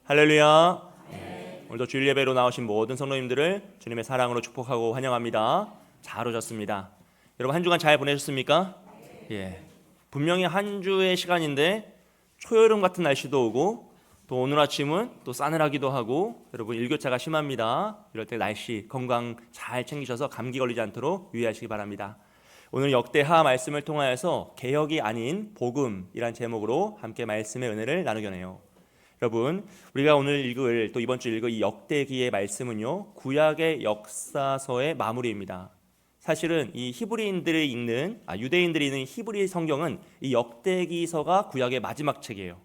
할렐루야. 오늘도 주일 예배로 나오신 모든 성도님들을 주님의 사랑으로 축복하고 환영합니다. 잘 오셨습니다. 여러분 한 주간 잘 보내셨습니까? 예. 분명히 한 주의 시간인데 초여름 같은 날씨도 오고 또 오늘 아침은 또 싸늘하기도 하고 여러분 일교차가 심합니다. 이럴 때 날씨 건강 잘 챙기셔서 감기 걸리지 않도록 유의하시기 바랍니다. 오늘 역대하 말씀을 통하여서 개혁이 아닌 복음이란 제목으로 함께 말씀의 은혜를 나누려네요. 여러분 우리가 오늘 읽을 또 이번 주 읽을 이 역대기의 말씀은요 구약의 역사서의 마무리입니다. 사실은 이 히브리인들이 읽는 유대인들이 읽는 히브리 성경은 이 역대기서가 구약의 마지막 책이에요.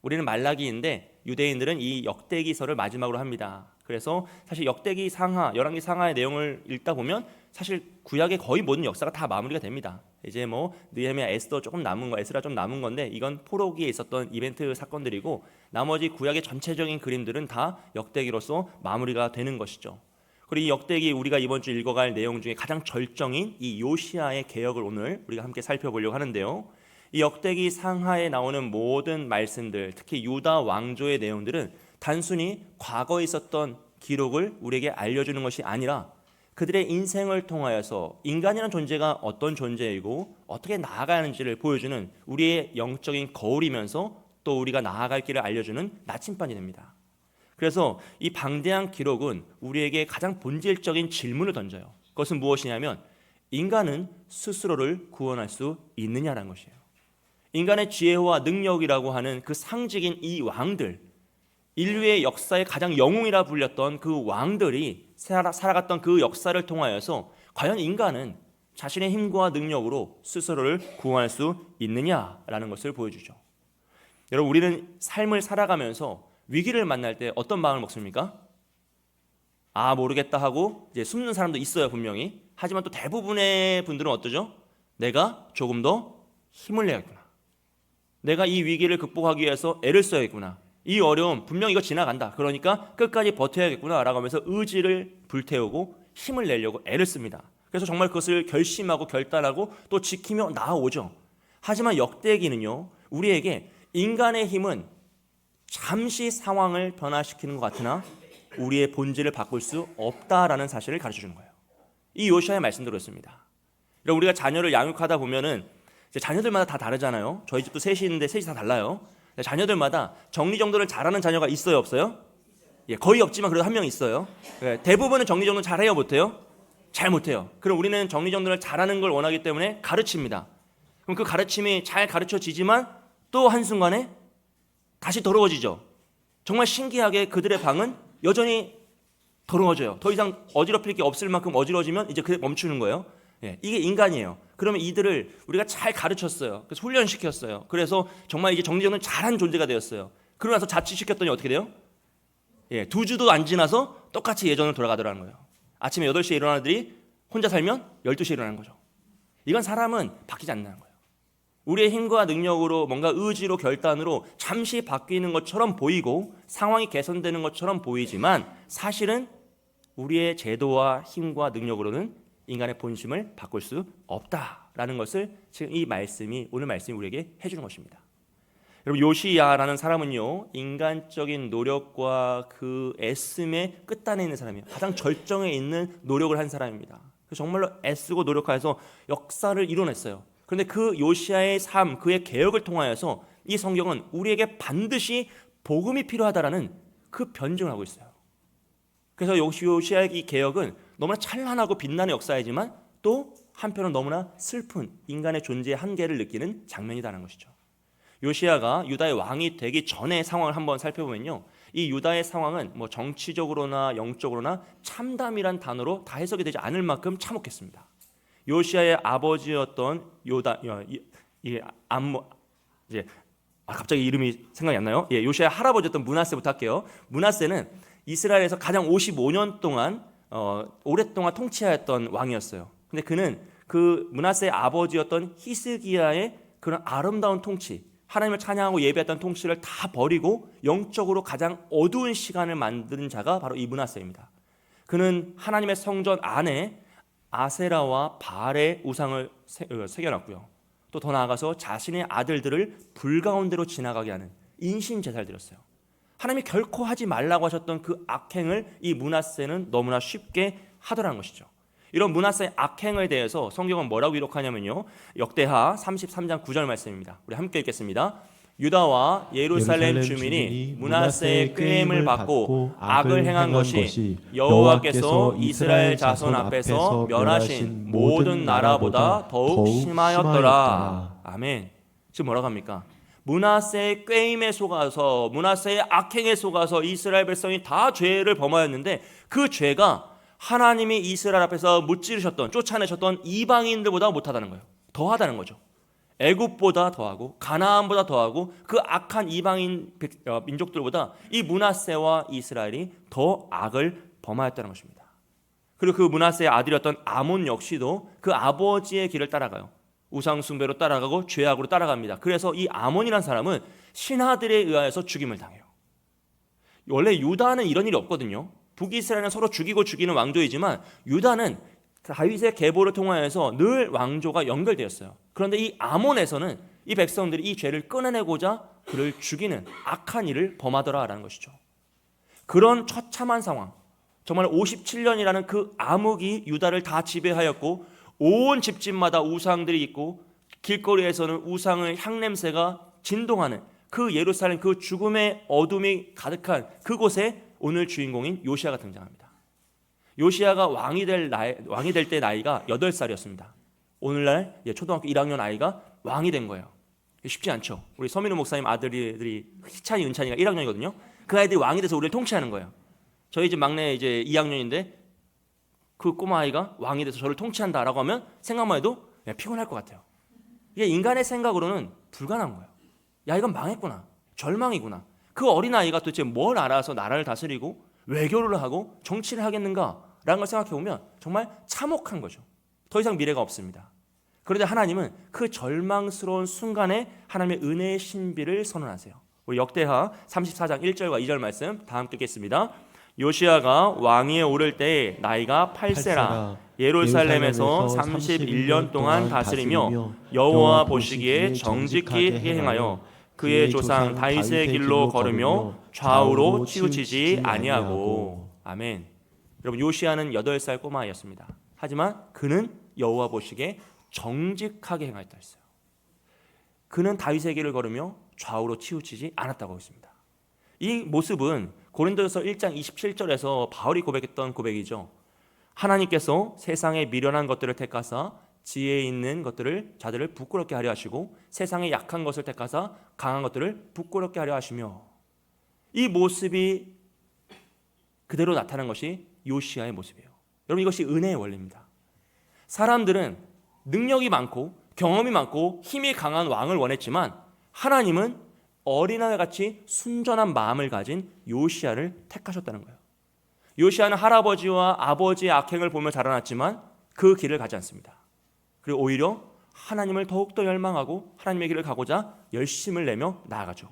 우리는 말라기인데 유대인들은 이 역대기서를 마지막으로 합니다. 그래서 사실 역대기 상하, 열왕기 상하의 내용을 읽다 보면 사실 구약의 거의 모든 역사가 다 마무리가 됩니다. 이제 뭐 느헤미야, 에스더 조금 남은 거, 에스라 좀 남은 건데 이건 포로기에 있었던 이벤트 사건들이고 나머지 구약의 전체적인 그림들은 다 역대기로서 마무리가 되는 것이죠. 그리고 이 역대기 우리가 이번 주 읽어갈 내용 중에 가장 절정인 이 요시야의 개혁을 오늘 우리가 함께 살펴보려고 하는데요. 이 역대기 상하에 나오는 모든 말씀들, 특히 유다 왕조의 내용들은 단순히 과거에 있었던 기록을 우리에게 알려주는 것이 아니라 그들의 인생을 통하여서 인간이라는 존재가 어떤 존재이고 어떻게 나아가는지를 보여주는 우리의 영적인 거울이면서 또 우리가 나아갈 길을 알려주는 나침반이 됩니다. 그래서 이 방대한 기록은 우리에게 가장 본질적인 질문을 던져요. 그것은 무엇이냐면 인간은 스스로를 구원할 수 있느냐라는 것이에요. 인간의 지혜와 능력이라고 하는 그 상징인 이 왕들, 인류의 역사의 가장 영웅이라 불렸던 그 왕들이 살아갔던 그 역사를 통하여서 과연 인간은 자신의 힘과 능력으로 스스로를 구원할 수 있느냐라는 것을 보여주죠. 여러분 우리는 삶을 살아가면서 위기를 만날 때 어떤 마음을 먹습니까? 모르겠다 하고 이제 숨는 사람도 있어요 분명히. 하지만 또 대부분의 분들은 어떠죠? 내가 조금 더 힘을 내야겠구나. 내가 이 위기를 극복하기 위해서 애를 써야겠구나. 이 어려움 분명 이거 지나간다. 그러니까 끝까지 버텨야겠구나 라고 하면서 의지를 불태우고 힘을 내려고 애를 씁니다. 그래서 정말 그것을 결심하고 결단하고 또 지키며 나아오죠. 하지만 역대기는요 우리에게 인간의 힘은 잠시 상황을 변화시키는 것 같으나 우리의 본질을 바꿀 수 없다라는 사실을 가르쳐주는 거예요. 이 요시야의 말씀대로였습니다. 여러분 우리가 자녀를 양육하다 보면은 자녀들마다 다 다르잖아요. 저희 집도 셋이 있는데 셋이 다 달라요. 자녀들마다 정리정돈을 잘하는 자녀가 있어요, 없어요? 예, 거의 없지만 그래도 한 명 있어요. 예, 대부분은 정리정돈 잘해요, 못해요? 잘 못해요. 그럼 우리는 정리정돈을 잘하는 걸 원하기 때문에 가르칩니다. 그럼 그 가르침이 잘 가르쳐지지만 또 한순간에 다시 더러워지죠. 정말 신기하게 그들의 방은 여전히 더러워져요. 더 이상 어지럽힐 게 없을 만큼 어지러워지면 이제 그게 멈추는 거예요. 예, 이게 인간이에요. 그러면 이들을 우리가 잘 가르쳤어요. 그래서 훈련시켰어요. 그래서 정말 이제 정리정돈 잘한 존재가 되었어요. 그러고 나서 자취시켰더니 어떻게 돼요? 예, 2주도 안 지나서 똑같이 예전으로 돌아가더라는 거예요. 아침에 8시에 일어나는 애들이 혼자 살면 12시에 일어나는 거죠. 이건 사람은 바뀌지 않는다는 거예요. 우리의 힘과 능력으로 뭔가 의지로 결단으로 잠시 바뀌는 것처럼 보이고 상황이 개선되는 것처럼 보이지만 사실은 우리의 제도와 힘과 능력으로는 인간의 본심을 바꿀 수 없다라는 것을 지금 이 말씀이 오늘 말씀이 우리에게 해주는 것입니다. 여러분 요시야라는 사람은요 인간적인 노력과 그 애씀의 끝단에 있는 사람이에요. 가장 절정에 있는 노력을 한 사람입니다. 그래서 정말로 애쓰고 노력해서 역사를 이뤄냈어요. 그런데 그 요시야의 삶, 그의 개혁을 통하여서 이 성경은 우리에게 반드시 복음이 필요하다라는 그 변증을 하고 있어요. 그래서 요시야의 이 개혁은 너무나 찬란하고 빛나는 역사이지만 또 한편은 너무나 슬픈 인간의 존재의 한계를 느끼는 장면이라는 것이죠. 요시야가 유다의 왕이 되기 전의 상황을 한번 살펴보면요. 이 유다의 상황은 뭐 정치적으로나 영적으로나 참담이란 단어로 다 해석이 되지 않을 만큼 참혹했습니다. 요시야의 아버지였던 갑자기 이름이 생각이 안 나요. 예, 요시야의 할아버지였던 므낫세부터 할게요. 므낫세는 이스라엘에서 가장 55년 동안 오랫동안 통치하였던 왕이었어요. 근데 그는 그 므낫세의 아버지였던 히스기야의 그런 아름다운 통치, 하나님을 찬양하고 예배했던 통치를 다 버리고 영적으로 가장 어두운 시간을 만든 자가 바로 이 므낫세입니다. 그는 하나님의 성전 안에 아세라와 바알의 우상을 새겨놨고요. 또 더 나아가서 자신의 아들들을 불 가운데로 지나가게 하는 인신 제사를 드렸어요. 하나님이 결코 하지 말라고 하셨던 그 악행을 이 므낫세는 너무나 쉽게 하더라는 것이죠. 이런 므낫세의 악행에 대해서 성경은 뭐라고 기록하냐면요, 역대하 33장 9절 말씀입니다. 우리 함께 읽겠습니다. 유다와 예루살렘 주민이 므낫세의 꾀임을 받고 악을 행한 것이 여호와께서 이스라엘 자손 앞에서 멸하신 모든 나라보다 더욱 심하였더라. 아멘. 지금 뭐라고 합니까? 므낫세의 꾀임에 속아서, 므낫세의 악행에 속아서 이스라엘 백성이 다 죄를 범하였는데, 그 죄가 하나님이 이스라엘 앞에서 무찌르셨던, 쫓아내셨던 이방인들보다 못하다는 거예요. 더하다는 거죠. 애굽보다 더하고 가나안보다 더하고 그 악한 이방인 민족들보다 이 므낫세와 이스라엘이 더 악을 범하였다는 것입니다. 그리고 그 므낫세의 아들이었던 아몬 역시도 그 아버지의 길을 따라가요. 우상 숭배로 따라가고 죄악으로 따라갑니다. 그래서 이 아몬이라는 사람은 신하들에 의하여서 죽임을 당해요. 원래 유다는 이런 일이 없거든요. 북이스라엘은 서로 죽이고 죽이는 왕조이지만 유다는 다윗의 계보를 통하여서 늘 왕조가 연결되었어요. 그런데 이 아몬에서는 이 백성들이 이 죄를 끊어내고자 그를 죽이는 악한 일을 범하더라라는 것이죠. 그런 처참한 상황, 정말 57년이라는 그 암흑이 유다를 다 지배하였고 온 집집마다 우상들이 있고 길거리에서는 우상의 향냄새가 진동하는 그 예루살렘, 그 죽음의 어둠이 가득한 그곳에 오늘 주인공인 요시야가 등장합니다. 요시야가 왕이 될 때 나이가 8살이었습니다. 오늘날 초등학교 1학년 아이가 왕이 된 거예요. 쉽지 않죠. 우리 서민우 목사님 아들이 희찬이, 은찬이가 1학년이거든요. 그 아이들이 왕이 돼서 우리를 통치하는 거예요. 저희 집 막내 이제 2학년인데 그 꼬마 아이가 왕이 돼서 저를 통치한다라고 하면 생각만 해도 피곤할 것 같아요. 이게 인간의 생각으로는 불가능한 거예요. 야, 이건 망했구나, 절망이구나. 그 어린아이가 도대체 뭘 알아서 나라를 다스리고 외교를 하고 정치를 하겠는가라는 걸 생각해보면 정말 참혹한 거죠. 더 이상 미래가 없습니다. 그런데 하나님은 그 절망스러운 순간에 하나님의 은혜의 신비를 선언하세요. 우리 역대하 34장 1절과 2절 말씀 다 함께 읽겠습니다. 요시야가 왕위에 오를 때 나이가 8세라 예루살렘에서 31년 동안 다스리며 여호와 보시기에 정직히 행하여 그의 조상 다윗의 길로 걸으며 좌우로 치우치지 아니하고. 아멘. 여러분, 요시야는 8살 꼬마아이였습니다. 하지만 그는 여호와 보시기에 정직하게 행하였다 했어요. 그는 다윗의 길을 걸으며 좌우로 치우치지 않았다고 했습니다. 이 모습은 고린도전서 1장 27절에서 바울이 고백했던 고백이죠. 하나님께서 세상의 미련한 것들을 택하사 지혜 있는 자들을 부끄럽게 하려 하시고 세상의 약한 것을 택하사 강한 것들을 부끄럽게 하려 하시며, 이 모습이 그대로 나타난 것이 요시야의 모습이에요. 여러분, 이것이 은혜의 원리입니다. 사람들은 능력이 많고 경험이 많고 힘이 강한 왕을 원했지만 하나님은 어린아이같이 순전한 마음을 가진 요시야를 택하셨다는 거예요. 요시야는 할아버지와 아버지의 악행을 보며 자라났지만 그 길을 가지 않습니다. 그리고 오히려 하나님을 더욱더 열망하고 하나님의 길을 가고자 열심을 내며 나아가죠.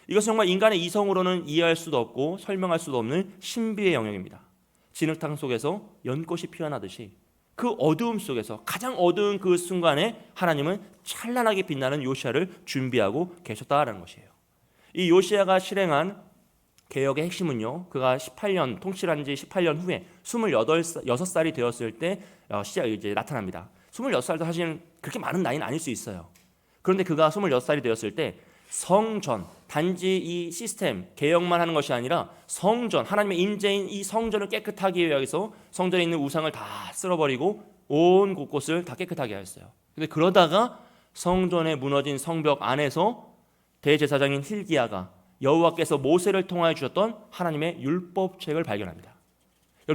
이것은 정말 인간의 이성으로는 이해할 수도 없고 설명할 수도 없는 신비의 영역입니다. 진흙탕 속에서 연꽃이 피어나듯이 그 어두움 속에서 가장 어두운 그 순간에 하나님은 찬란하게 빛나는 요시야를 준비하고 계셨다라는 것이에요. 이 요시야가 실행한 개혁의 핵심은요, 그가 18년 통치한 지 18년 후에 26살이 되었을 때 이제 나타납니다. 26살도 사실은 그렇게 많은 나이는 아닐 수 있어요. 그런데 그가 26살이 되었을 때 성전, 단지 이 시스템 개혁만 하는 것이 아니라 성전, 하나님의 임재인 이 성전을 깨끗하게 위해서 성전에 있는 우상을 다 쓸어버리고 온 곳곳을 다 깨끗하게 하였어요. 근데 그러다가 성전에 무너진 성벽 안에서 대제사장인 hil기야가 여호와께서 모세를 통하여 주셨던 하나님의 율법책을 발견합니다.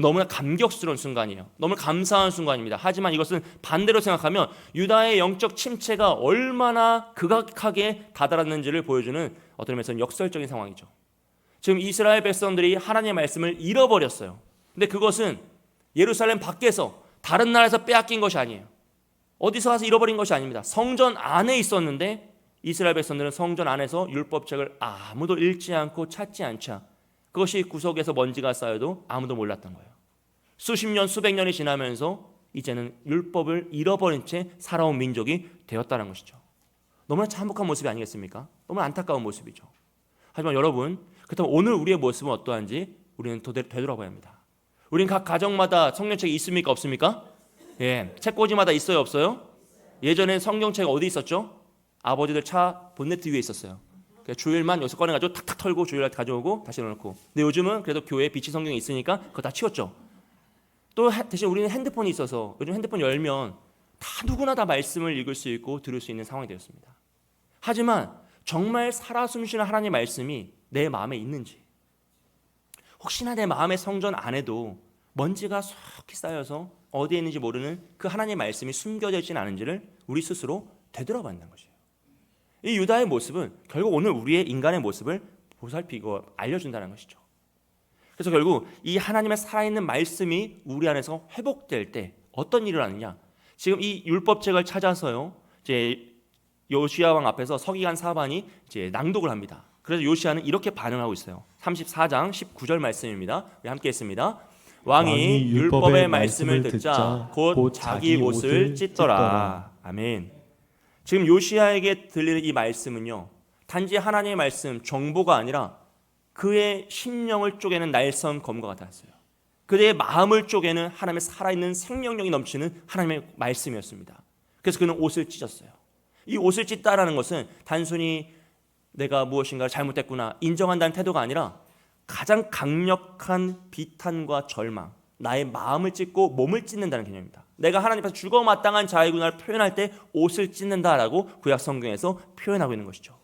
너무나 감격스러운 순간이에요. 너무 감사한 순간입니다. 하지만 이것은 반대로 생각하면 유다의 영적 침체가 얼마나 극악하게 다다랐는지를 보여주는 어떤 면에서는 역설적인 상황이죠. 지금 이스라엘 백성들이 하나님의 말씀을 잃어버렸어요. 근데 그것은 예루살렘 밖에서 다른 나라에서 빼앗긴 것이 아니에요. 어디서 와서 잃어버린 것이 아닙니다. 성전 안에 있었는데 이스라엘 백성들은 성전 안에서 율법책을 아무도 읽지 않고 찾지 않자 그것이 구석에서 먼지가 쌓여도 아무도 몰랐던 거예요. 수십 년, 수백 년이 지나면서 이제는 율법을 잃어버린 채 살아온 민족이 되었다는 것이죠. 너무나 참혹한 모습이 아니겠습니까? 너무나 안타까운 모습이죠. 하지만 여러분, 그렇다면 오늘 우리의 모습은 어떠한지 우리는 되돌아봐야 합니다. 우리는 각 가정마다 성경책이 있습니까? 없습니까? 예, 책꽂이마다 있어요? 없어요? 예전엔 성경책 어디 있었죠? 아버지들 차 본네트 위에 있었어요. 주일만 여기서 꺼내가지고 탁탁 털고 주일날 가져오고 다시 넣어놓고. 근데 요즘은 그래도 교회에 비치 성경이 있으니까 그거 다 치웠죠. 또 대신 우리는 핸드폰이 있어서 요즘 핸드폰 열면 다 누구나 다 말씀을 읽을 수 있고 들을 수 있는 상황이 되었습니다. 하지만 정말 살아 숨쉬는 하나님의 말씀이 내 마음에 있는지, 혹시나 내 마음의 성전 안에도 먼지가 속히 쌓여서 어디에 있는지 모르는 그 하나님의 말씀이 숨겨져 있지는 않은지를 우리 스스로 되돌아본다는 것이에요. 이 유다의 모습은 결국 오늘 우리의 인간의 모습을 보살피고 알려준다는 것이죠. 그래서 결국 이 하나님의 살아있는 말씀이 우리 안에서 회복될 때 어떤 일을 하느냐, 지금 이 율법책을 찾아서요, 이제 요시야 왕 앞에서 서기관 사반이 이제 낭독을 합니다. 그래서 요시야는 이렇게 반응하고 있어요. 34장 19절 말씀입니다. 우리 함께 했습니다. 왕이 율법의 말씀을 듣자 곧 자기 옷을 찢더라. 아멘. 지금 요시야에게 들리는 이 말씀은요, 단지 하나님의 말씀, 정보가 아니라 그의 심령을 쪼개는 날선 검과 같았어요. 그의 마음을 쪼개는 하나님의 살아있는 생명력이 넘치는 하나님의 말씀이었습니다. 그래서 그는 옷을 찢었어요. 이 옷을 찢다라는 것은 단순히 내가 무엇인가를 잘못했구나 인정한다는 태도가 아니라 가장 강력한 비탄과 절망, 나의 마음을 찢고 몸을 찢는다는 개념입니다. 내가 하나님 앞에서 죽어마땅한 자이구나를 표현할 때 옷을 찢는다라고 구약 성경에서 표현하고 있는 것이죠.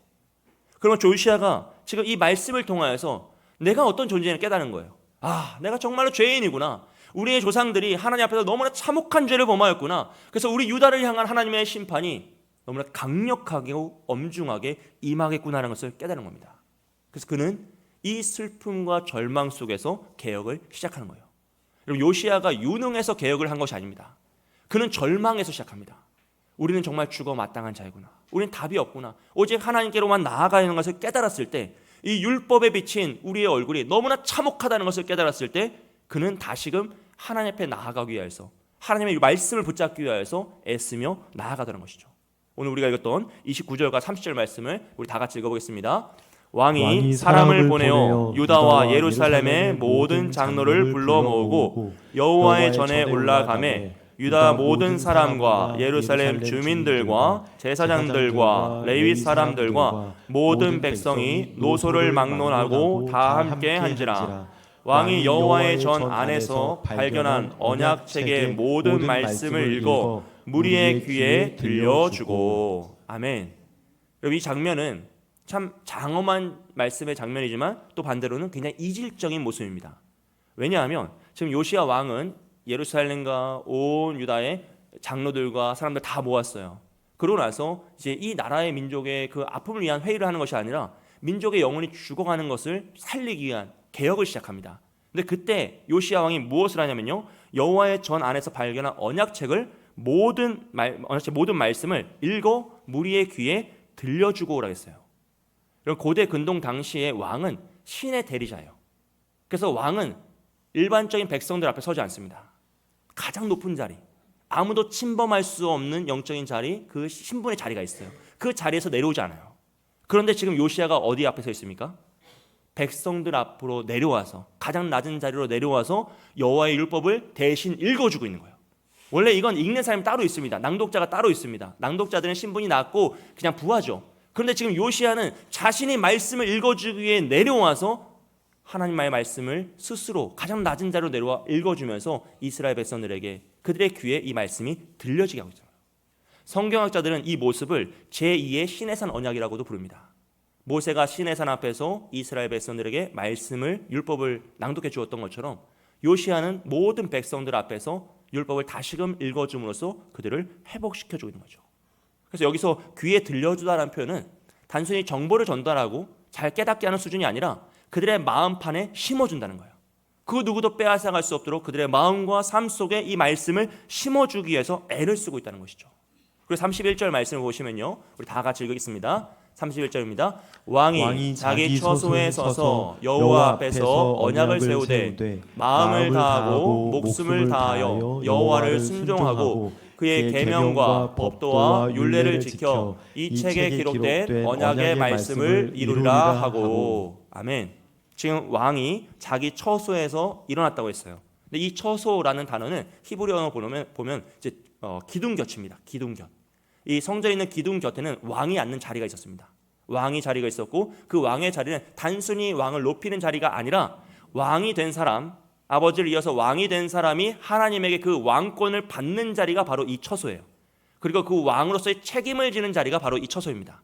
그러면 요시야가 지금 이 말씀을 통하여서 내가 어떤 존재인지 깨달은 거예요. 아, 내가 정말로 죄인이구나. 우리의 조상들이 하나님 앞에서 너무나 참혹한 죄를 범하였구나. 그래서 우리 유다를 향한 하나님의 심판이 너무나 강력하게 엄중하게 임하겠구나라는 것을 깨달은 겁니다. 그래서 그는 이 슬픔과 절망 속에서 개혁을 시작하는 거예요. 여러분, 요시야가 유능해서 개혁을 한 것이 아닙니다. 그는 절망에서 시작합니다. 우리는 정말 죽어 마땅한 자이구나. 우리는 답이 없구나. 오직 하나님께로만 나아가야 하는 것을 깨달았을 때, 이 율법에 비친 우리의 얼굴이 너무나 참혹하다는 것을 깨달았을 때 그는 다시금 하나님 앞에 나아가기 위해서, 하나님의 말씀을 붙잡기 위해서 애쓰며 나아가더는 것이죠. 오늘 우리가 읽었던 29절과 30절 말씀을 우리 다 같이 읽어보겠습니다. 왕이 사람을 보내어 유다와 예루살렘의 모든 장로를 불러 모으고 여호와의 전에 올라가매 유다 모든 사람과 예루살렘 주민들과 제사장들과 레위 사람들과 모든 백성이 노소를 막론하고 다 함께 한지라. 왕이 여호와의 전 안에서 발견한 언약책의 모든 말씀을 읽어 무리의 귀에 들려주고. 아멘. 여러분, 이 장면은 참 장엄한 말씀의 장면이지만 또 반대로는 굉장히 이질적인 모습입니다. 왜냐하면 지금 요시야 왕은 예루살렘과 온 유다의 장로들과 사람들 다 모았어요. 그러고 나서 이제 이 나라의 민족의 그 아픔을 위한 회의를 하는 것이 아니라 민족의 영혼이 죽어가는 것을 살리기 위한 개혁을 시작합니다. 근데 그때 요시야 왕이 무엇을 하냐면요, 여호와의 전 안에서 발견한 언약책을 모든 말씀을 읽어 무리의 귀에 들려주고 오라 했어요. 고대 근동 당시의 왕은 신의 대리자예요. 그래서 왕은 일반적인 백성들 앞에 서지 않습니다. 가장 높은 자리, 아무도 침범할 수 없는 영적인 자리, 그 신분의 자리가 있어요. 그 자리에서 내려오지 않아요. 그런데 지금 요시야가 어디 앞에 서 있습니까? 백성들 앞으로 내려와서, 가장 낮은 자리로 내려와서 여호와의 율법을 대신 읽어주고 있는 거예요. 원래 이건 읽는 사람이 따로 있습니다. 낭독자가 따로 있습니다. 낭독자들은 신분이 낮고 그냥 부하죠. 그런데 지금 요시야는 자신이 말씀을 읽어주기 위해 내려와서 하나님의 말씀을 스스로 가장 낮은 자리로 내려와 읽어주면서 이스라엘 백성들에게 그들의 귀에 이 말씀이 들려지게 하고 있어요. 성경학자들은 이 모습을 제2의 시내산 언약이라고도 부릅니다. 모세가 시내산 앞에서 이스라엘 백성들에게 말씀을, 율법을 낭독해 주었던 것처럼 요시야는 모든 백성들 앞에서 율법을 다시금 읽어줌으로써 그들을 회복시켜주고 있는 거죠. 그래서 여기서 귀에 들려주다라는 표현은 단순히 정보를 전달하고 잘 깨닫게 하는 수준이 아니라 그들의 마음판에 심어준다는 거예요. 그 누구도 빼앗아갈 수 없도록 그들의 마음과 삶 속에 이 말씀을 심어주기 위해서 애를 쓰고 있다는 것이죠. 그리고 31절 말씀을 보시면요, 우리 다 같이 읽겠습니다. 31절입니다. 왕이 자기 처소에 서서 여호와 앞에서 언약을 세우되 마음을 다하고 목숨을 다하여 여호와를 순종하고 그의 계명과 법도와 율례를 지켜 이 책에 기록된 언약의 말씀을 이루리라 하고. 아멘. 지금 왕이 자기 처소에서 일어났다고 했어요. 근데 이 처소라는 단어는 히브리어 보면 이제 기둥곁입니다. 기둥곁. 이 성전에 있는 기둥곁에는 왕이 앉는 자리가 있었습니다. 왕이 자리가 있었고 그 왕의 자리는 단순히 왕을 높이는 자리가 아니라 왕이 된 사람, 아버지를 이어서 왕이 된 사람이 하나님에게 그 왕권을 받는 자리가 바로 이 처소예요. 그리고 그 왕으로서의 책임을 지는 자리가 바로 이 처소입니다.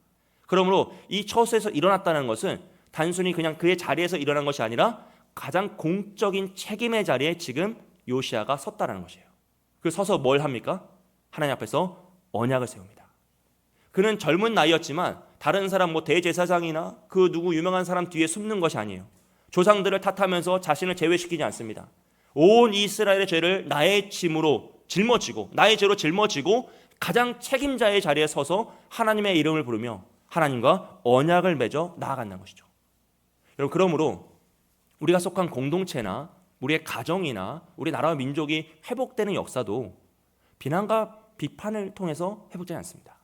그러므로 이 처소에서 일어났다는 것은 단순히 그냥 그의 자리에서 일어난 것이 아니라 가장 공적인 책임의 자리에 지금 요시야가 섰다는 것이에요. 그 서서 뭘 합니까? 하나님 앞에서 언약을 세웁니다. 그는 젊은 나이였지만 다른 사람 대제사장이나 그 누구 유명한 사람 뒤에 숨는 것이 아니에요. 조상들을 탓하면서 자신을 제외시키지 않습니다. 온 이스라엘의 죄를 나의 짐으로 짊어지고 나의 죄로 짊어지고 가장 책임자의 자리에 서서 하나님의 이름을 부르며 하나님과 언약을 맺어 나아간다는 것이죠. 여러분, 그러므로 우리가 속한 공동체나 우리의 가정이나 우리 나라와 민족이 회복되는 역사도 비난과 비판을 통해서 회복되지 않습니다.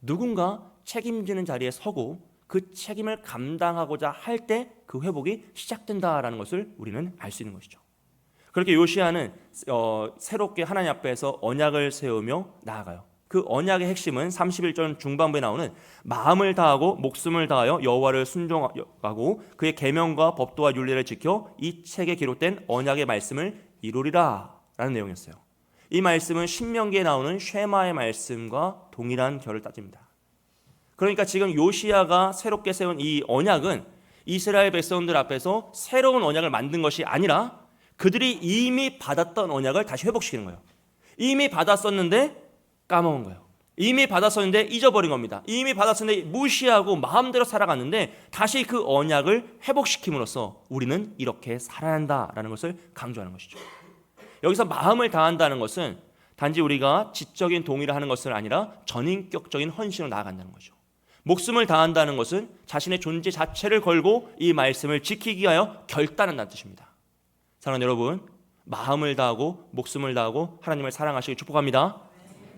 누군가 책임지는 자리에 서고 그 책임을 감당하고자 할 때 그 회복이 시작된다라는 것을 우리는 알 수 있는 것이죠. 그렇게 요시야는 새롭게 하나님 앞에서 언약을 세우며 나아가요. 그 언약의 핵심은 31절 중반부에 나오는 마음을 다하고 목숨을 다하여 여호와를 순종하고 그의 계명과 법도와 율례를 지켜 이 책에 기록된 언약의 말씀을 이루리라 라는 내용이었어요. 이 말씀은 신명기에 나오는 쉐마의 말씀과 동일한 결을 따집니다. 그러니까 지금 요시야가 새롭게 세운 이 언약은 이스라엘 백성들 앞에서 새로운 언약을 만든 것이 아니라 그들이 이미 받았던 언약을 다시 회복시키는 거예요. 이미 받았었는데 까먹은 거예요. 이미 받았었는데 잊어버린 겁니다. 이미 받았었는데 무시하고 마음대로 살아갔는데 다시 그 언약을 회복시킴으로써 우리는 이렇게 살아야 한다라는 것을 강조하는 것이죠. 여기서 마음을 다한다는 것은 단지 우리가 지적인 동의를 하는 것은 아니라 전인격적인 헌신으로 나아간다는 거죠. 목숨을 다한다는 것은 자신의 존재 자체를 걸고 이 말씀을 지키기 위하여 결단한다는 뜻입니다. 사랑하는 여러분, 마음을 다하고 목숨을 다하고 하나님을 사랑하시길 축복합니다.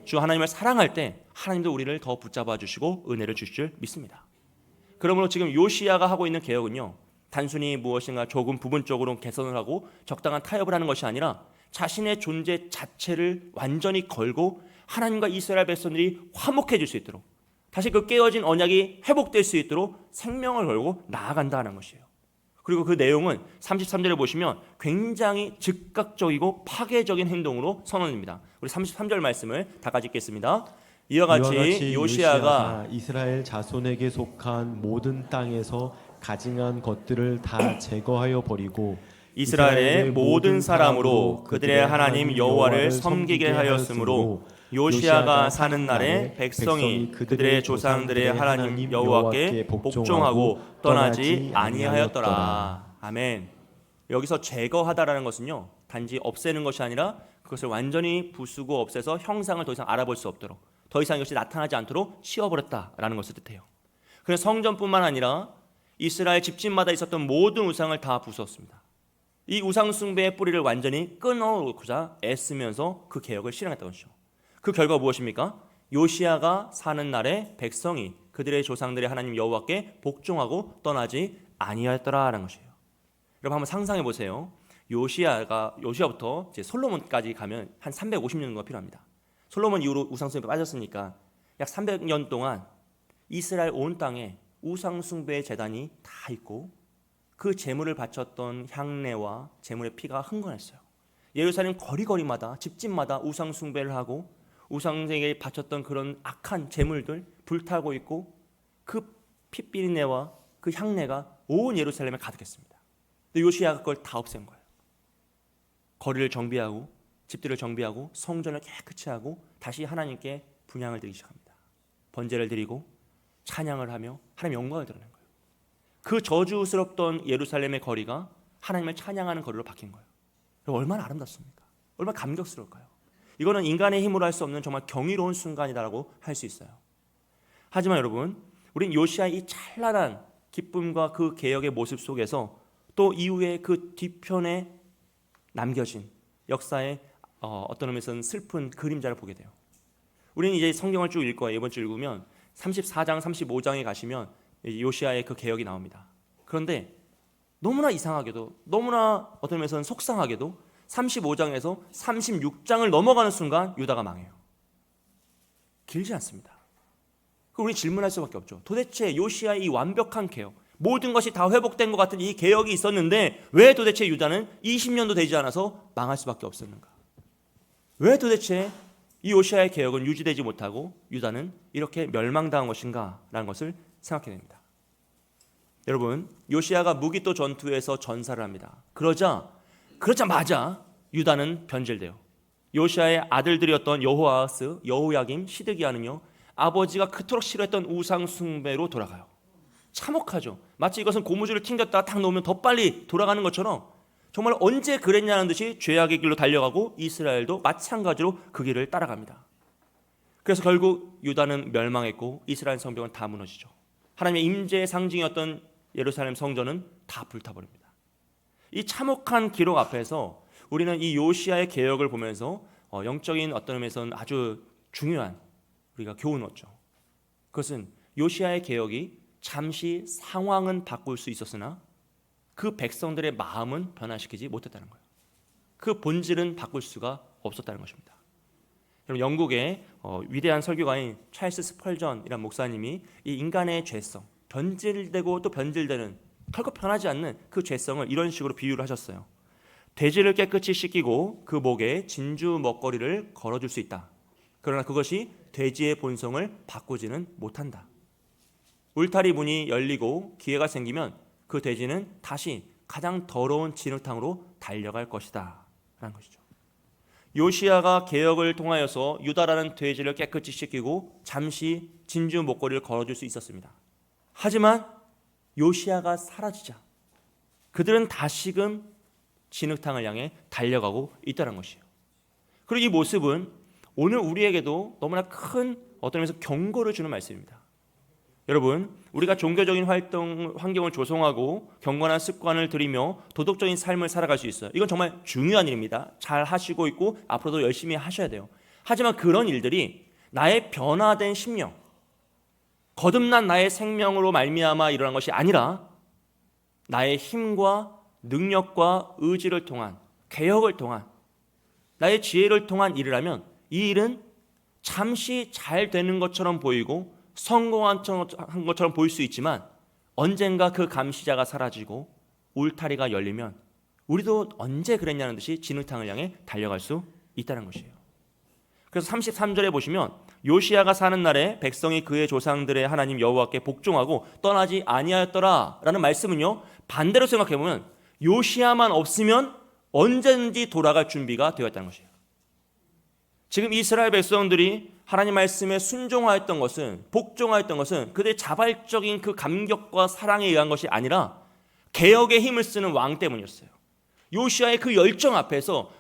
주 하나님을 사랑할 때 하나님도 우리를 더 붙잡아 주시고 은혜를 주실 줄 믿습니다. 그러므로 지금 요시야가 하고 있는 개혁은요, 단순히 무엇인가 조금 부분적으로 개선을 하고 적당한 타협을 하는 것이 아니라 자신의 존재 자체를 완전히 걸고 하나님과 이스라엘 백성들이 화목해질 수 있도록 다시 그 깨어진 언약이 회복될 수 있도록 생명을 걸고 나아간다는 것이에요. 그리고 그 내용은 33절에 보시면 굉장히 즉각적이고 파괴적인 행동으로 선언입니다. 우리 33절 말씀을 다 같이 읽겠습니다. 이와 같이 요시야가 이스라엘 자손에게 속한 모든 땅에서 가증한 것들을 다 제거하여 버리고 이스라엘의 모든 사람으로 그들의 하나님 여호와를 섬기게 하였으므로 요시야가 사는 날에 백성이 그들의 조상들의 하나님 여호와께 복종하고 떠나지 아니하였더라. 아멘. 여기서 제거하다라는 것은요, 단지 없애는 것이 아니라 그것을 완전히 부수고 없애서 형상을 더 이상 알아볼 수 없도록, 더 이상 이것이 나타나지 않도록 치워버렸다라는 것을 뜻해요. 그래서 성전뿐만 아니라 이스라엘 집집마다 있었던 모든 우상을 다 부수었습니다. 이 우상 숭배의 뿌리를 완전히 끊어놓고자 애쓰면서 그 개혁을 실행했던 것이죠. 그 결과가 무엇입니까? 요시야가 사는 날에 백성이 그들의 조상들의 하나님 여호와께 복종하고 떠나지 아니하였더라라는 것이에요. 여러분 한번 상상해 보세요. 요시야부터 이제 솔로몬까지 가면 한 350년 정도가 필요합니다. 솔로몬 이후로 우상 숭배에 빠졌으니까 약 300년 동안 이스라엘 온 땅에 우상 숭배의 제단이 다 있고 그 제물을 바쳤던 향내와 제물의 피가 흥건했어요. 예루살렘 거리거리마다 집집마다 우상 숭배를 하고 우상에게 바쳤던 그런 악한 제물들 불타고 있고 그 피비린내와 그 향내가 온 예루살렘에 가득했습니다. 근데 요시야가 그걸 다 없앤 거예요. 거리를 정비하고 집들을 정비하고 성전을 깨끗이 하고 다시 하나님께 분향을 드리기 시작합니다. 번제를 드리고 찬양을 하며 하나님의 영광을 드러낸 거예요. 그 저주스럽던 예루살렘의 거리가 하나님을 찬양하는 거리로 바뀐 거예요. 얼마나 아름답습니까? 얼마나 감격스러울까요? 이거는 인간의 힘으로 할 수 없는 정말 경이로운 순간이다라고 할 수 있어요. 하지만 여러분, 우린 요시야의 이 찬란한 기쁨과 그 개혁의 모습 속에서 또 이후에 그 뒤편에 남겨진 역사의 어떤 의미에서는 슬픈 그림자를 보게 돼요. 우리는 이제 성경을 쭉 읽고 이번 주 읽으면 34장, 35장에 가시면 요시야의 그 개혁이 나옵니다. 그런데 너무나 이상하게도, 너무나 어떤 면에서는 속상하게도 35장에서 36장을 넘어가는 순간 유다가 망해요. 길지 않습니다. 그럼 우리 질문할 수밖에 없죠. 도대체 요시아의 이 완벽한 개혁, 모든 것이 다 회복된 것 같은 이 개혁이 있었는데 왜 도대체 유다는 20년도 되지 않아서 망할 수밖에 없었는가? 왜 도대체 이 요시아의 개혁은 유지되지 못하고 유다는 이렇게 멸망당한 것인가? 라는 것을 생각해야 됩니다. 여러분, 요시아가 무기또 전투에서 전사를 합니다. 그러자마자 유다는 변질돼요. 요시아의 아들들이었던 여호아하스, 여호야김, 시드기야는요, 아버지가 그토록 싫어했던 우상 숭배로 돌아가요. 참혹하죠. 마치 이것은 고무줄을 튕겼다가 탁 놓으면 더 빨리 돌아가는 것처럼 정말 언제 그랬냐는 듯이 죄악의 길로 달려가고 이스라엘도 마찬가지로 그 길을 따라갑니다. 그래서 결국 유다는 멸망했고 이스라엘 성벽은 다 무너지죠. 하나님의 임재의 상징이었던 예루살렘 성전은 다 불타버립니다. 이 참혹한 기록 앞에서 우리는 이 요시아의 개혁을 보면서 영적인 어떤 의미에서는 아주 중요한 우리가 교훈을 얻죠. 그것은 요시아의 개혁이 잠시 상황은 바꿀 수 있었으나 그 백성들의 마음은 변화시키지 못했다는 거예요. 그 본질은 바꿀 수가 없었다는 것입니다. 여러분, 영국의 위대한 설교가인 찰스 스펄전이라는 목사님이 이 인간의 죄성, 변질되고 또 변질되는 결코 변하지 않는 그 죄성을 이런 식으로 비유를 하셨어요. 돼지를 깨끗이 씻기고 그 목에 진주 먹거리를 걸어줄 수 있다. 그러나 그것이 돼지의 본성을 바꾸지는 못한다. 울타리 문이 열리고 기회가 생기면 그 돼지는 다시 가장 더러운 진흙탕으로 달려갈 것이다 라는 것이죠. 요시아가 개혁을 통하여서 유다라는 돼지를 깨끗이 씻기고 잠시 진주 목걸이를 걸어줄 수 있었습니다. 하지만 요시아가 사라지자 그들은 다시금 진흙탕을 향해 달려가고 있다는 것이에요. 그리고 이 모습은 오늘 우리에게도 너무나 큰 어떤 면에서 경고를 주는 말씀입니다. 여러분, 우리가 종교적인 환경을 조성하고 경건한 습관을 들이며 도덕적인 삶을 살아갈 수 있어요. 이건 정말 중요한 일입니다. 잘 하시고 있고 앞으로도 열심히 하셔야 돼요. 하지만 그런 일들이 나의 변화된 심령, 거듭난 나의 생명으로 말미암아 일어난 것이 아니라 나의 힘과 능력과 의지를 통한, 개혁을 통한, 나의 지혜를 통한 일이라면 이 일은 잠시 잘 되는 것처럼 보이고 성공한 것처럼 보일 수 있지만 언젠가 그 감시자가 사라지고 울타리가 열리면 우리도 언제 그랬냐는 듯이 진흙탕을 향해 달려갈 수 있다는 것이에요. 그래서 33절에 보시면 요시아가 사는 날에 백성이 그의 조상들의 하나님 여호와께 복종하고 떠나지 아니하였더라 라는 말씀은요, 반대로 생각해보면 요시아만 없으면 언제든지 돌아갈 준비가 되었다는 것이에요. 지금 이스라엘 백성들이 하나님 말씀에 순종하였던 것은, 복종하였던 것은 그들의 자발적인 그 감격과 사랑에 의한 것이 아니라 개혁의 힘을 쓰는 왕 때문이었어요. 요시아의 그 열정 앞에서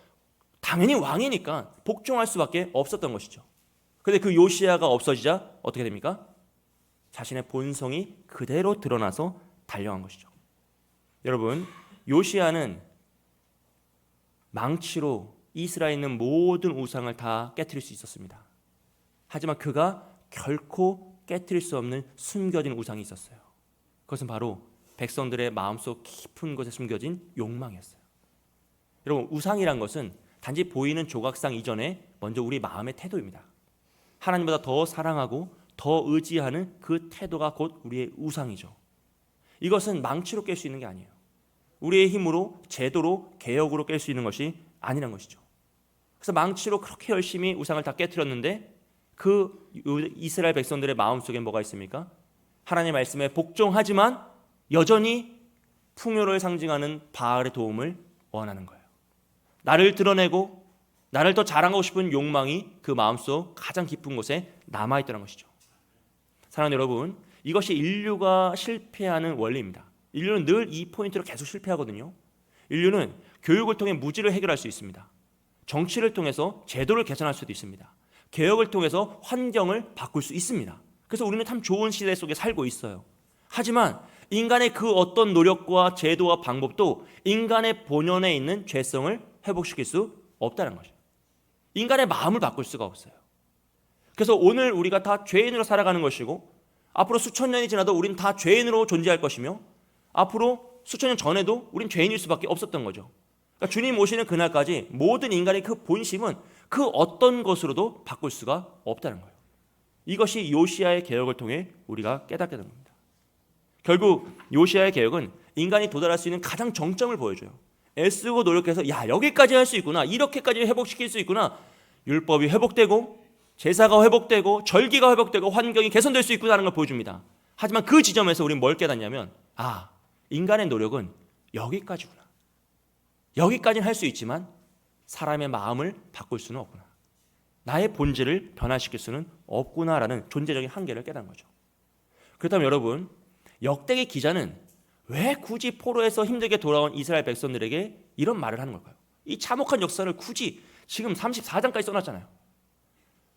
당연히 왕이니까 복종할 수밖에 없었던 것이죠. 그런데 그 요시아가 없어지자 어떻게 됩니까? 자신의 본성이 그대로 드러나서 달려간 것이죠. 여러분, 요시아는 망치로 이스라엘에 있는 모든 우상을 다 깨트릴 수 있었습니다. 하지만 그가 결코 깨트릴 수 없는 숨겨진 우상이 있었어요. 그것은 바로 백성들의 마음속 깊은 곳에 숨겨진 욕망이었어요. 여러분, 우상이란 것은 단지 보이는 조각상 이전에 먼저 우리 마음의 태도입니다. 하나님보다 더 사랑하고 더 의지하는 그 태도가 곧 우리의 우상이죠. 이것은 망치로 깰 수 있는 게 아니에요. 우리의 힘으로, 제도로, 개혁으로 깰 수 있는 것이 아니란 것이죠. 그래서 망치로 그렇게 열심히 우상을 다 깨트렸는데 그 이스라엘 백성들의 마음속에 뭐가 있습니까? 하나님의 말씀에 복종하지만 여전히 풍요를 상징하는 바알의 도움을 원하는 거예요. 나를 드러내고 나를 더 자랑하고 싶은 욕망이 그 마음속 가장 깊은 곳에 남아있다는 것이죠. 사랑하는 여러분, 이것이 인류가 실패하는 원리입니다. 인류는 늘 이 포인트로 계속 실패하거든요. 인류는 교육을 통해 무지를 해결할 수 있습니다. 정치를 통해서 제도를 개선할 수도 있습니다. 개혁을 통해서 환경을 바꿀 수 있습니다. 그래서 우리는 참 좋은 시대 속에 살고 있어요. 하지만 인간의 그 어떤 노력과 제도와 방법도 인간의 본연에 있는 죄성을 회복시킬 수 없다는 거죠. 인간의 마음을 바꿀 수가 없어요. 그래서 오늘 우리가 다 죄인으로 살아가는 것이고 앞으로 수천 년이 지나도 우리는 다 죄인으로 존재할 것이며 앞으로 수천 년 전에도 우린 죄인일 수밖에 없었던 거죠. 그러니까 주님 오시는 그날까지 모든 인간의 그 본심은 그 어떤 것으로도 바꿀 수가 없다는 거예요. 이것이 요시야의 개혁을 통해 우리가 깨닫게 된 겁니다. 결국 요시야의 개혁은 인간이 도달할 수 있는 가장 정점을 보여줘요. 애쓰고 노력해서 야 여기까지 할 수 있구나, 이렇게까지 회복시킬 수 있구나, 율법이 회복되고 제사가 회복되고 절기가 회복되고 환경이 개선될 수 있구나 하는 걸 보여줍니다. 하지만 그 지점에서 우리는 뭘 깨닫냐면 인간의 노력은 여기까지구나. 여기까지는 할 수 있지만 사람의 마음을 바꿀 수는 없구나. 나의 본질을 변화시킬 수는 없구나라는 존재적인 한계를 깨닫는 거죠. 그렇다면 여러분, 역대기 기자는 왜 굳이 포로에서 힘들게 돌아온 이스라엘 백성들에게 이런 말을 하는 걸까요? 이 참혹한 역사를 굳이 지금 34장까지 써놨잖아요.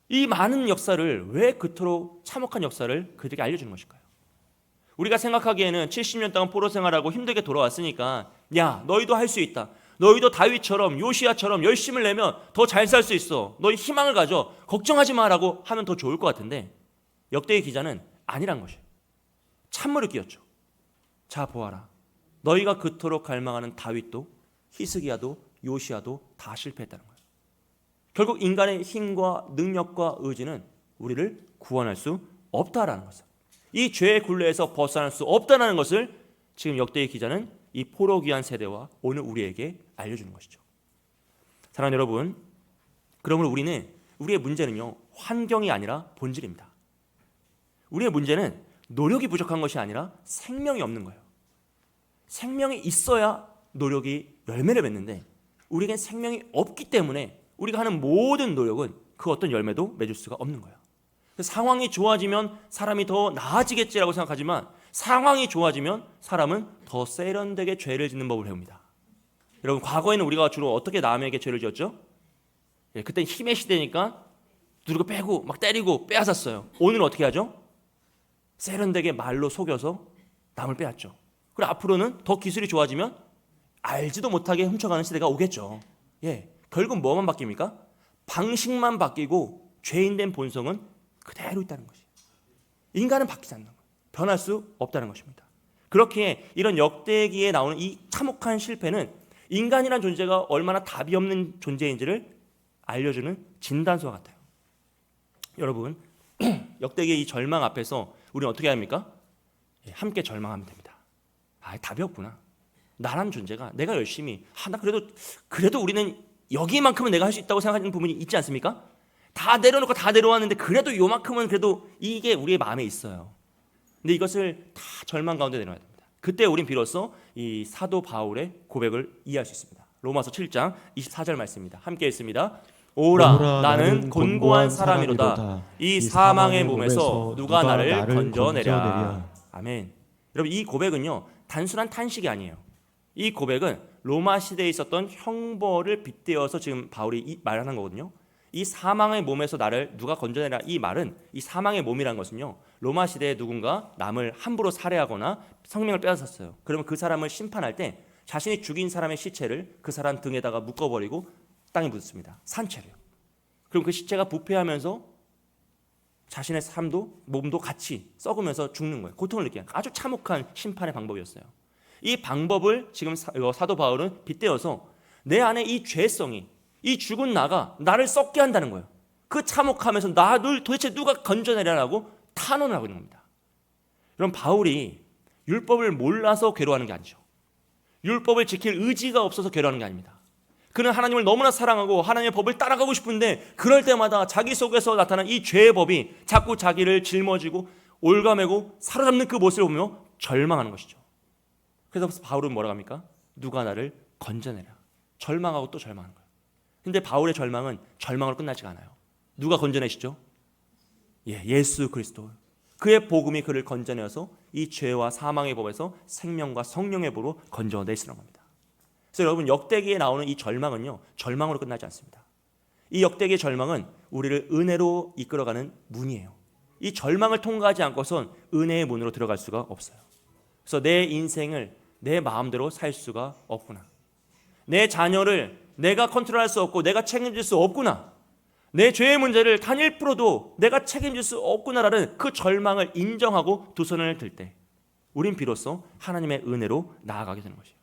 이 많은 역사를 왜 그토록 참혹한 역사를 그들에게 알려주는 것일까요? 우리가 생각하기에는 70년 동안 포로 생활하고 힘들게 돌아왔으니까 야 너희도 할 수 있다, 너희도 다윗처럼 요시야처럼 열심을 내면 더 잘 살 수 있어, 너희 희망을 가져, 걱정하지 마라고 하면 더 좋을 것 같은데 역대기 기자는 아니란 것이에요. 찬물을 끼얹죠. 자 보아라, 너희가 그토록 갈망하는 다윗도 히스기야도 요시야도 다 실패했다는 거예요. 결국 인간의 힘과 능력과 의지는 우리를 구원할 수 없다라는 것을, 이 죄의 굴레에서 벗어날 수 없다는 것을 지금 역대기 기자는 이 포로 귀한 세대와 오늘 우리에게 알려주는 것이죠. 사랑하는 여러분, 그러므로 우리의 문제는요 환경이 아니라 본질입니다. 우리의 문제는 노력이 부족한 것이 아니라 생명이 없는 거예요. 생명이 있어야 노력이 열매를 맺는데 우리에겐 생명이 없기 때문에 우리가 하는 모든 노력은 그 어떤 열매도 맺을 수가 없는 거예요. 상황이 좋아지면 사람이 더 나아지겠지라고 생각하지만 상황이 좋아지면 사람은 더 세련되게 죄를 짓는 법을 배웁니다. 여러분, 과거에는 우리가 주로 어떻게 남에게 죄를 지었죠? 그때는 힘의 시대니까 누르고 빼고 막 때리고 빼앗았어요. 오늘은 어떻게 하죠? 세련되게 말로 속여서 남을 빼앗죠. 그리고 앞으로는 더 기술이 좋아지면 알지도 못하게 훔쳐가는 시대가 오겠죠. 결국 뭐만 바뀝니까? 방식만 바뀌고 죄인된 본성은 그대로 있다는 것이에요. 인간은 바뀌지 않는 거예요. 변할 수 없다는 것입니다. 그렇기에 이런 역대기에 나오는 이 참혹한 실패는 인간이란 존재가 얼마나 답이 없는 존재인지를 알려주는 진단서와 같아요. 여러분, 역대기의 이 절망 앞에서 우리는 어떻게 해야 합니까? 함께 절망하면 됩니다. 답이 없구나. 나란 존재가 내가 열심히 나 그래도 우리는 여기만큼은 내가 할 수 있다고 생각하는 부분이 있지 않습니까? 다 내려놓고 다 내려왔는데 그래도 요만큼은 그래도 이게 우리의 마음에 있어요. 근데 이것을 다 절망 가운데 내려놔야 됩니다. 그때 우린 비로소 이 사도 바울의 고백을 이해할 수 있습니다. 로마서 7장 24절 말씀입니다. 함께 읽습니다. 오라 나는 곤고한 사람이로다. 이 사망의 몸에서 누가 나를 건져내랴. 아멘. 여러분, 이 고백은요 단순한 탄식이 아니에요. 이 고백은 로마 시대에 있었던 형벌을 빗대어서 지금 바울이 말하는 거거든요. 이 사망의 몸에서 나를 누가 건져내라, 이 말은, 이 사망의 몸이라는 것은요 로마 시대에 누군가 남을 함부로 살해하거나 생명을 빼앗았어요. 그러면 그 사람을 심판할 때 자신이 죽인 사람의 시체를 그 사람 등에다가 묶어버리고 땅에 묻습니다. 산채로요. 그럼 그 시체가 부패하면서 자신의 삶도 몸도 같이 썩으면서 죽는 거예요. 고통을 느끼는 아주 참혹한 심판의 방법이었어요. 이 방법을 지금 사도 바울은 빗대어서 내 안에 이 죄성이, 이 죽은 나가 나를 썩게 한다는 거예요. 그 참혹하면서 나를 도대체 누가 건져내려고 탄원을 하고 있는 겁니다. 여러분, 바울이 율법을 몰라서 괴로워하는 게 아니죠. 율법을 지킬 의지가 없어서 괴로워하는 게 아닙니다. 그는 하나님을 너무나 사랑하고 하나님의 법을 따라가고 싶은데 그럴 때마다 자기 속에서 나타난 이 죄의 법이 자꾸 자기를 짊어지고 올가매고 사로잡는 그 모습을 보며 절망하는 것이죠. 그래서 바울은 뭐라고 합니까? 누가 나를 건져내라. 절망하고 또 절망하는 거예요. 근데 바울의 절망은 절망으로 끝나지가 않아요. 누가 건져내시죠? 예수 그리스도. 그의 복음이 그를 건져내어서 이 죄와 사망의 법에서 생명과 성령의 법으로 건져내시는 겁니다. 그래서 여러분, 역대기에 나오는 이 절망은요 절망으로 끝나지 않습니다. 이 역대기의 절망은 우리를 은혜로 이끌어가는 문이에요. 이 절망을 통과하지 않고선 은혜의 문으로 들어갈 수가 없어요. 그래서 내 인생을 내 마음대로 살 수가 없구나. 내 자녀를 내가 컨트롤할 수 없고 내가 책임질 수 없구나. 내 죄의 문제를 단 1%도 내가 책임질 수 없구나라는 그 절망을 인정하고 두 손을 들 때 우린 비로소 하나님의 은혜로 나아가게 되는 것이에요.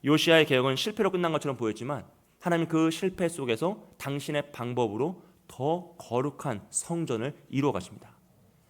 요시야의 개혁은 실패로 끝난 것처럼 보였지만 하나님 그 실패 속에서 당신의 방법으로 더 거룩한 성전을 이루어 가십니다.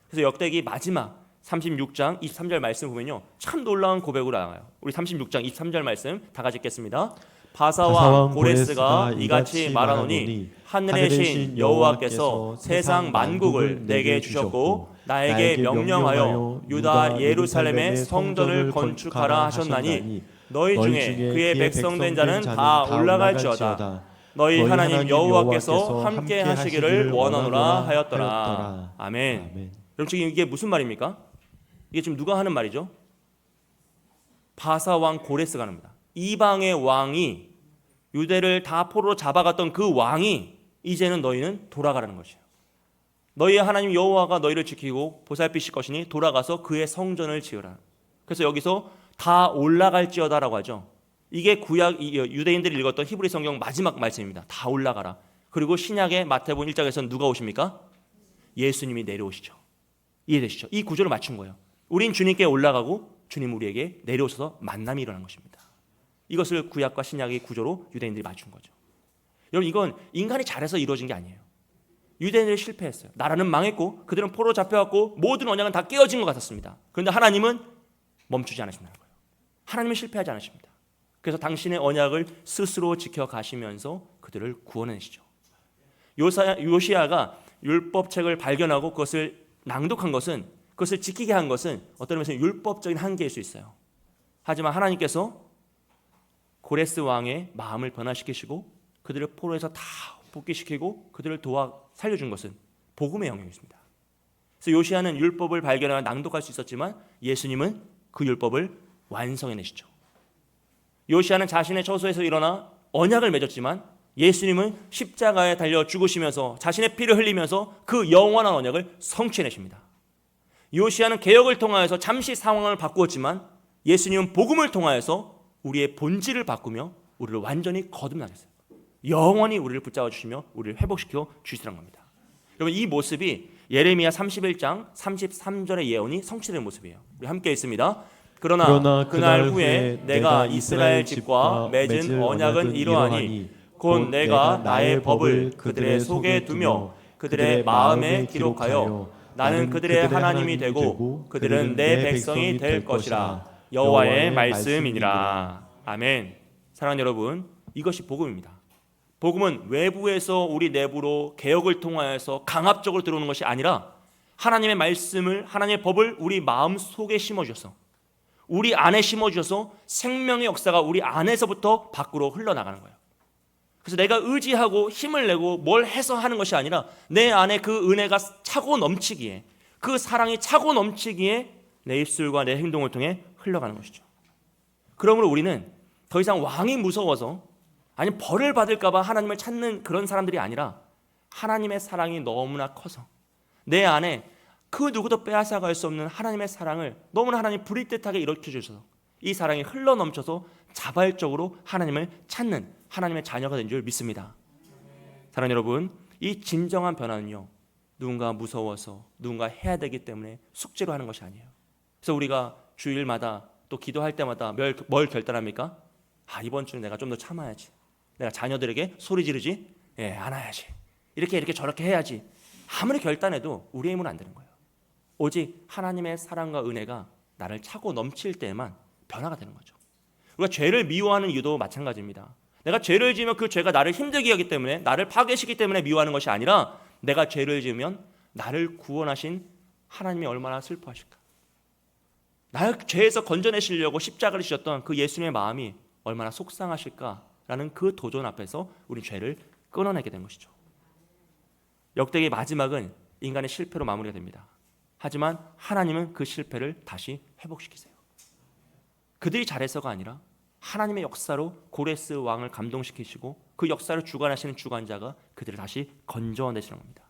그래서 역대기 마지막 36장 23절 말씀 보면요, 참 놀라운 고백으로 나와요. 우리 36장 23절 말씀 다 같이 읽겠습니다. 바사왕 고레스가 이같이 말하노니 하늘의 신 여호와께서 세상 만국을 내게 주셨고 나에게 명령하여 유다 예루살렘의 성전을 건축하라 하셨나니 너희 중에 그의 백성된 자는 다 올라갈지어다. 너희 하나님 여호와께서 함께 하시기를 원하노라 하였더라. 아멘. 여러분 지금 이게 무슨 말입니까? 이게 지금 누가 하는 말이죠? 바사왕 고레스가 하는 말입니다. 이방의 왕이 유대를 다 포로로 잡아갔던 그 왕이 이제는 너희는 돌아가라는 것이에요. 너희의 하나님 여호와가 너희를 지키고 보살피실 것이니 돌아가서 그의 성전을 지으라. 그래서 여기서 다 올라갈지어다라고 하죠. 이게 구약 유대인들이 읽었던 히브리 성경 마지막 말씀입니다. 다 올라가라. 그리고 신약의 마태복음 1장에서는 누가 오십니까? 예수님이 내려오시죠. 이해되시죠? 이 구조를 맞춘 거예요. 우린 주님께 올라가고 주님 우리에게 내려오셔서 만남이 일어난 것입니다. 이것을 구약과 신약의 구조로 유대인들이 맞춘 거죠. 여러분 이건 인간이 잘해서 이루어진 게 아니에요. 유대인들이 실패했어요. 나라는 망했고 그들은 포로로 잡혀갔고 모든 언약은 다 깨어진 것 같았습니다. 그런데 하나님은 멈추지 않으신다는 거예요. 하나님은 실패하지 않으십니다. 그래서 당신의 언약을 스스로 지켜가시면서 그들을 구원하시죠. 요시야가 율법책을 발견하고 그것을 낭독한 것은, 그것을 지키게 한 것은 어떤 의미에서 율법적인 한계일 수 있어요. 하지만 하나님께서 고레스 왕의 마음을 변화시키시고 그들을 포로에서 다 복귀시키고 그들을 도와 살려준 것은 복음의 영역이었습니다. 그래서 요시야는 율법을 발견하여 낭독할 수 있었지만 예수님은 그 율법을 완성해내시죠. 요시야는 자신의 처소에서 일어나 언약을 맺었지만 예수님은 십자가에 달려 죽으시면서 자신의 피를 흘리면서 그 영원한 언약을 성취해내십니다. 요시야는 개혁을 통하여서 잠시 상황을 바꾸었지만 예수님은 복음을 통하여서 우리의 본질을 바꾸며 우리를 완전히 거듭나게 했어요. 영원히 우리를 붙잡아 주시며 우리를 회복시켜 주시라는 겁니다. 여러분 이 모습이 예레미야 31장 33절의 예언이 성취된 모습이에요. 우리 함께 읽습니다. 그러나 그날 후에 내가 이스라엘 집과 맺은 언약은 이러하니 곧 내가 나의 법을 그들의 속에 두며 그들의 마음에 기록하여 나는 그들의 하나님이 되고 그들은 내 백성이 될 것이라. 여호와의 말씀이니라. 아멘. 사랑하는 여러분, 이것이 복음입니다. 복음은 외부에서 우리 내부로 개혁을 통하여서 강압적으로 들어오는 것이 아니라 하나님의 말씀을, 하나님의 법을 우리 마음 속에 심어주셔서 우리 안에 심어주셔서 생명의 역사가 우리 안에서부터 밖으로 흘러나가는 거예요. 그래서 내가 의지하고 힘을 내고 뭘 해서 하는 것이 아니라 내 안에 그 은혜가 차고 넘치기에, 그 사랑이 차고 넘치기에 내 입술과 내 행동을 통해 흘러가는 것이죠. 그러므로 우리는 더 이상 왕이 무서워서 아니 벌을 받을까 봐 하나님을 찾는 그런 사람들이 아니라 하나님의 사랑이 너무나 커서 내 안에 그 누구도 빼앗아갈 수 없는 하나님의 사랑을 너무나 하나님 불이뜻하게 일으켜주셔서 이 사랑이 흘러넘쳐서 자발적으로 하나님을 찾는 하나님의 자녀가 된 줄 믿습니다. 사랑하는 여러분, 이 진정한 변화는요, 누군가 무서워서 누군가 해야 되기 때문에 숙제로 하는 것이 아니에요. 그래서 우리가 주일마다 또 기도할 때마다 뭘 결단합니까? 이번 주는 내가 좀 더 참아야지, 내가 자녀들에게 소리 지르지 않아야지, 이렇게 저렇게 해야지. 아무리 결단해도 우리의 힘은 안 되는 거예요. 오직 하나님의 사랑과 은혜가 나를 차고 넘칠 때에만 변화가 되는 거죠. 우리가 죄를 미워하는 이유도 마찬가지입니다. 내가 죄를 지으면 그 죄가 나를 힘들게 하기 때문에, 나를 파괴시키기 때문에 미워하는 것이 아니라 내가 죄를 지으면 나를 구원하신 하나님이 얼마나 슬퍼하실까, 나를 죄에서 건져내시려고 십자가를 지셨던 그 예수님의 마음이 얼마나 속상하실까라는 그 도전 앞에서 우리 죄를 끊어내게 된 것이죠. 역대기의 마지막은 인간의 실패로 마무리가 됩니다. 하지만 하나님은 그 실패를 다시 회복시키세요. 그들이 잘해서가 아니라 하나님의 역사로 고레스 왕을 감동시키시고 그 역사를 주관하시는 주관자가 그들을 다시 건져내시는 겁니다.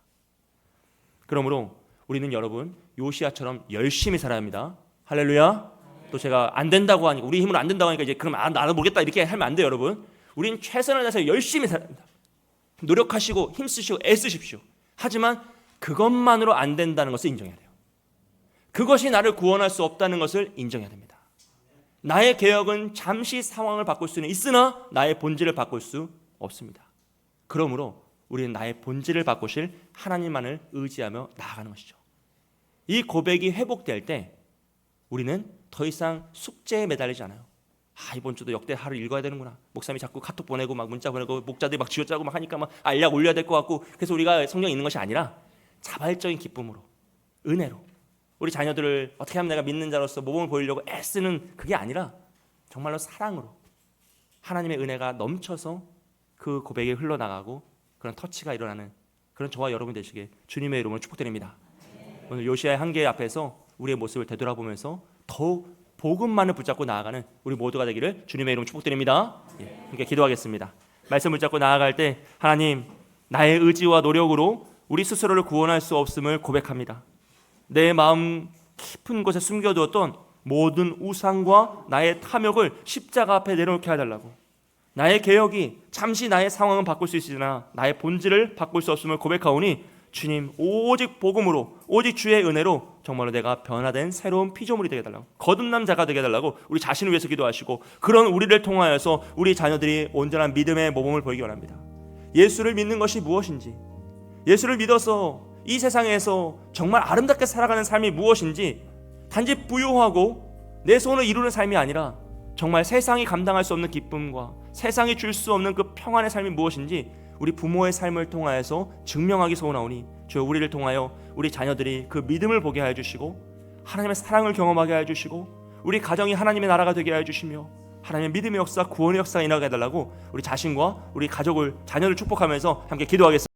그러므로 우리는 여러분 요시야처럼 열심히 살아야 합니다. 할렐루야. 또 제가 안 된다고 하니까, 우리 힘으로 안 된다고 하니까 이제 그럼 나도 모르겠다 이렇게 하면 안 돼요. 여러분, 우리는 최선을 다해서 열심히 살아야 합니다. 노력하시고 힘쓰시고 애쓰십시오. 하지만 그것만으로 안 된다는 것을 인정해야 돼요. 그것이 나를 구원할 수 없다는 것을 인정해야 됩니다. 나의 개혁은 잠시 상황을 바꿀 수는 있으나 나의 본질을 바꿀 수 없습니다. 그러므로 우리는 나의 본질을 바꾸실 하나님만을 의지하며 나아가는 것이죠. 이 고백이 회복될 때 우리는 더 이상 숙제에 매달리지 않아요. 이번 주도 역대하를 읽어야 되는구나. 목사님이 자꾸 카톡 보내고 막 문자 보내고 목자들이 막 쥐어짜고 막 하니까 막 알약 올려야 될 것 같고, 그래서 우리가 성경 읽는 것이 아니라 자발적인 기쁨으로, 은혜로 우리 자녀들을 어떻게 하면 내가 믿는 자로서 모범을 보이려고 애쓰는 그게 아니라 정말로 사랑으로 하나님의 은혜가 넘쳐서 그 고백이 흘러나가고 그런 터치가 일어나는 그런 저와 여러분 되시게 주님의 이름으로 축복드립니다. 오늘 요시야의 한계 앞에서 우리의 모습을 되돌아보면서 더욱 복음만을 붙잡고 나아가는 우리 모두가 되기를 주님의 이름으로 축복드립니다. 함께 기도하겠습니다. 말씀을 붙잡고 나아갈 때 하나님, 나의 의지와 노력으로 우리 스스로를 구원할 수 없음을 고백합니다. 내 마음 깊은 곳에 숨겨두었던 모든 우상과 나의 탐욕을 십자가 앞에 내려놓게 해달라고. 나의 개혁이 잠시 나의 상황은 바꿀 수 있으나 나의 본질을 바꿀 수 없음을 고백하오니 주님, 오직 복음으로, 오직 주의 은혜로 정말로 내가 변화된 새로운 피조물이 되게 해달라고, 거듭난 자가 되게 해달라고 우리 자신을 위해서 기도하시고, 그런 우리를 통하여서 우리 자녀들이 온전한 믿음의 모범을 보이기 원합니다. 예수를 믿는 것이 무엇인지, 예수를 믿어서 이 세상에서 정말 아름답게 살아가는 삶이 무엇인지, 단지 부유하고 내 소원을 이루는 삶이 아니라 정말 세상이 감당할 수 없는 기쁨과 세상이 줄 수 없는 그 평안의 삶이 무엇인지 우리 부모의 삶을 통하여서 증명하기 소원하오니 주여, 우리를 통하여 우리 자녀들이 그 믿음을 보게 하여 주시고 하나님의 사랑을 경험하게 하여 주시고 우리 가정이 하나님의 나라가 되게 하여 주시며 하나님의 믿음의 역사, 구원의 역사가 일어나게 해달라고 우리 자신과 우리 가족을, 자녀를 축복하면서 함께 기도하겠습니다.